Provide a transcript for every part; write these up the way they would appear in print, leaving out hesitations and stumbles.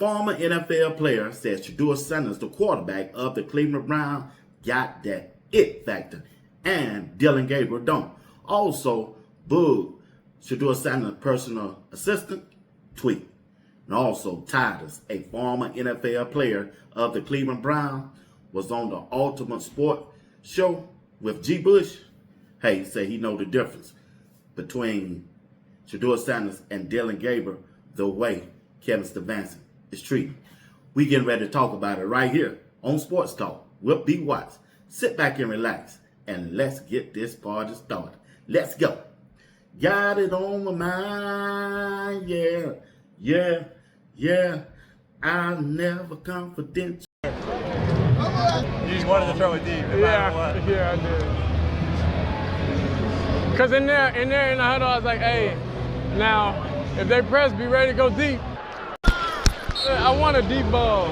Former NFL player says Shedeur Sanders, the quarterback of the Cleveland Browns, got that it factor, and Dylan Gabriel don't. Also, BOOG, Shedeur Sanders' personal assistant, tweet. And also, Titus, a former NFL player of the Cleveland Browns, was on the Ultimate Sport show with G. Bush. Hey, he said he know the difference between Shedeur Sanders and Dylan Gabriel the way Kevin Stefanski is treated. We getting ready to talk about it right here on Sports Talk with B. Watts. Sit back and relax, and let's get this party started. Let's go. Got it on my mind, yeah. I'll never confidential. You just wanted to throw it deep. Yeah, I did. Cause in the huddle, I was like, hey, now if they press, be ready to go deep. I want a deep ball.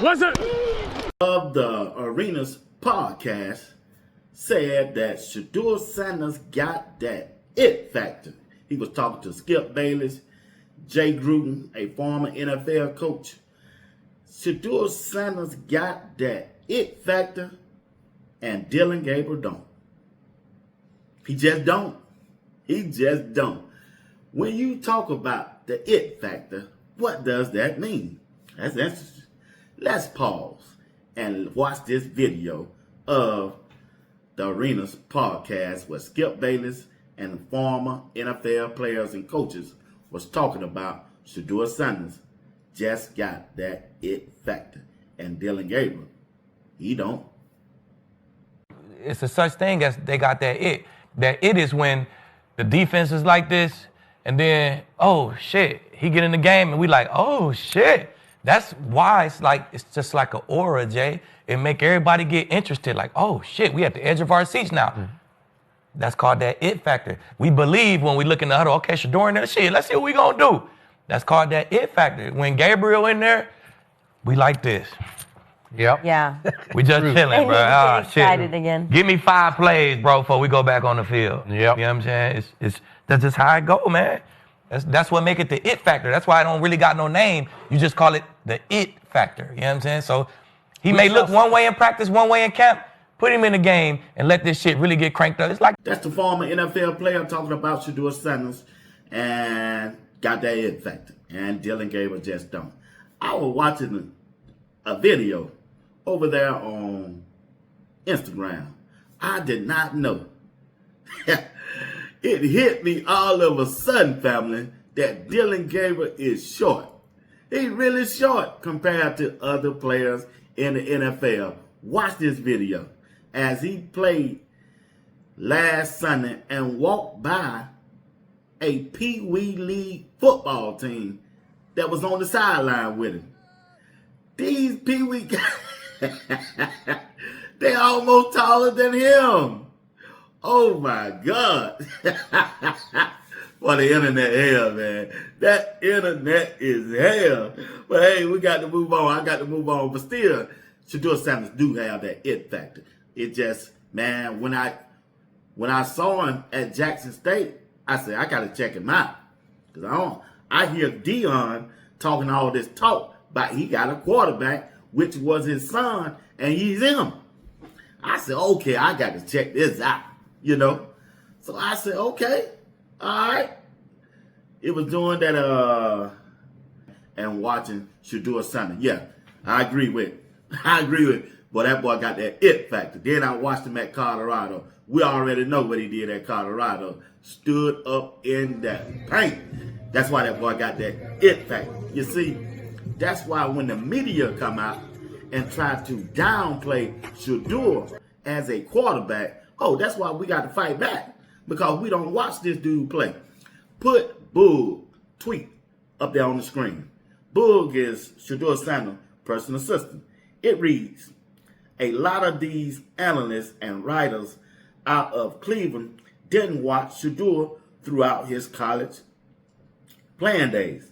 What's up? Of the Arenas podcast said that Shedeur Sanders got that it factor. He was talking to Skip Bayless, Jay Gruden, a former NFL coach. Shedeur Sanders got that it factor, and Dylan Gabriel don't. He just don't. When you talk about the it factor, what does that mean? That's interesting. Let's pause and watch this video of the Arenas podcast where Skip Bayless and former NFL players and coaches was talking about Shedeur Sanders just got that it factor, and Dylan Gabriel, he don't. It's a such thing as they got that it. That it is when the defense is like this, and then, oh shit, he get in the game and we like, oh shit. That's why it's just like an aura, Jay. It make everybody get interested, like, oh shit, we at the edge of our seats now. Mm-hmm. That's called that it factor. We believe when we look in the huddle, okay, Shedeur in there, shit, let's see what we gonna do. That's called that it factor. When Gabriel in there, we like this. Yep. Yeah. We just chilling, bro. Ah, excited again. Give me 5 plays, bro, before we go back on the field. Yep. You know what I'm saying? That's just how it go, man. That's what make it the it factor. That's why I don't really got no name. You just call it the it factor. You know what I'm saying? So he may look one way in practice, one way in camp. Put him in the game and let this shit really get cranked up. It's like that's the former NFL player talking about Shedeur Sanders and got that it factor. And Dylan Gabriel just don't. I was watching a video over there on Instagram. I did not know. It hit me all of a sudden, family, that Dylan Gabriel is short. He's really short compared to other players in the NFL. Watch this video as he played last Sunday and walked by a Pee Wee League football team that was on the sideline with him. These Pee Wee guys, they're almost taller than him. Oh my God. For the internet hell, man. That internet is hell. But hey, we got to move on. I got to move on. But still, Shedeur Sanders do have that it factor. It just, man, when I saw him at Jackson State, I said, I got to check him out. Because I hear Dion talking all this talk about he got a quarterback, which was his son, and he's him. I said, okay, I got to check this out, you know. So I said, okay, all right. It was doing that, and watching Shedeur Sanders. Yeah, I agree with. But that boy got that it factor. Then I watched him at Colorado. We already know what he did at Colorado. Stood up in that paint. That's why that boy got that it factor. You see, that's why when the media come out and try to downplay Shedeur as a quarterback, that's why we got to fight back. Because we don't watch this dude play. Put BOOG tweet up there on the screen. BOOG is Shedeur Sanders' personal assistant. It reads, a lot of these analysts and writers out of Cleveland didn't watch Shedeur throughout his college playing days.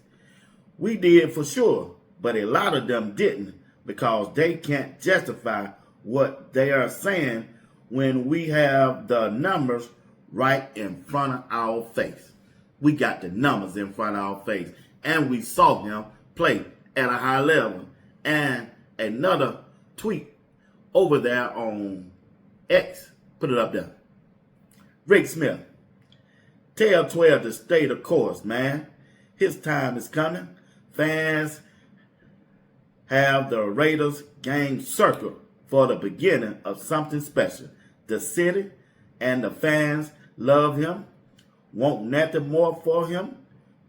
We did for sure, but a lot of them didn't because they can't justify what they are saying when we have the numbers right in front of our face. We got the numbers in front of our face. and we saw him play at a high level. And another tweet over there on X, put it up there. Rick Smith, tell 12 to stay the course, man. His time is coming. Fans have the Raiders game circled for the beginning of something special. The city and the fans love him, want nothing more for him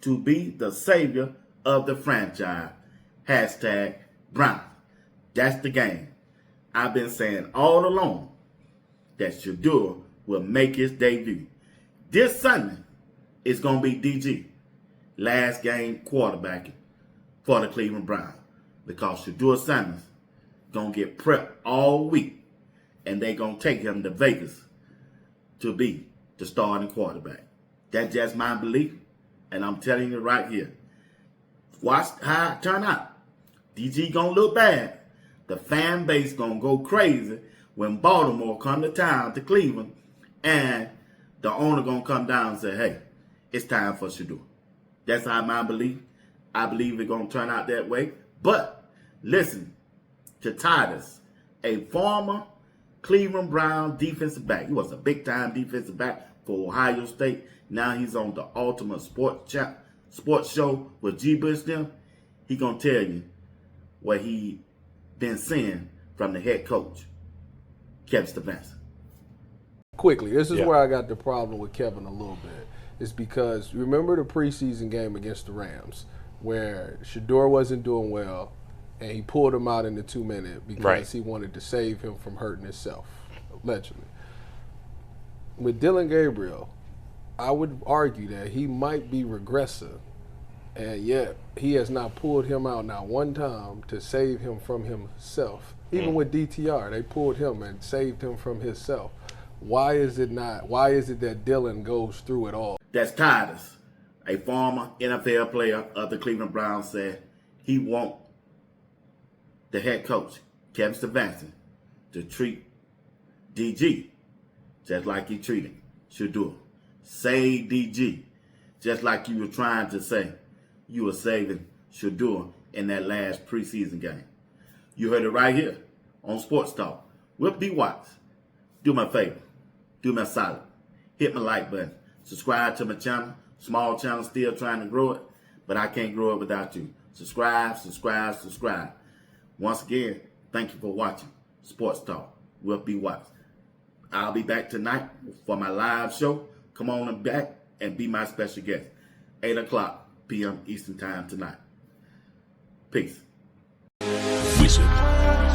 to be the savior of the franchise. Hashtag Brown. That's the game. I've been saying all along that Shedeur will make his debut. This Sunday, it's going to be DG, last game quarterbacking for the Cleveland Browns, because Shedeur Sanders going to get prepped all week, and they going to take him to Vegas to be the starting quarterback. That's just my belief, and I'm telling you right here. Watch how it turn out. DG going to look bad. The fan base going to go crazy when Baltimore come to town to Cleveland, and the owner going to come down and say, hey, it's time for Shedeur. That's how my belief. I believe it's going to turn out that way. But listen to Titus, a former Cleveland Brown defensive back. He was a big-time defensive back for Ohio State. Now he's on the Ultimate Sports Show with G. Bush them. He going to tell you what he been seeing from the head coach, Kevin Stefanski. Quickly, this is where I got the problem with Kevin a little bit. It's because, remember the preseason game against the Rams where Shedeur wasn't doing well and he pulled him out in the 2-minute because he wanted to save him from hurting himself, allegedly. With Dylan Gabriel, I would argue that he might be regressive, and yet he has not pulled him out not one time to save him from himself. Even with DTR, they pulled him and saved him from himself. Why is it not? Why is it that Dylan goes through it all? That's Titus, a former NFL player of the Cleveland Browns, said he want the head coach, Kevin Stefanski, to treat DG just like he treated Shedeur. Save DG, just like you were trying to say you were saving Shedeur in that last preseason game. You heard it right here on Sports Talk. With B. Watts. Do me a favor. Do me a solid. Hit my like button. Subscribe to my channel. Small channel, still trying to grow it, but I can't grow it without you. Subscribe, subscribe, subscribe. Once again, thank you for watching Sports Talk with B. Watts. I'll be back tonight for my live show. Come on back and be my special guest. 8 o'clock p.m. Eastern Time tonight. Peace. Wizard.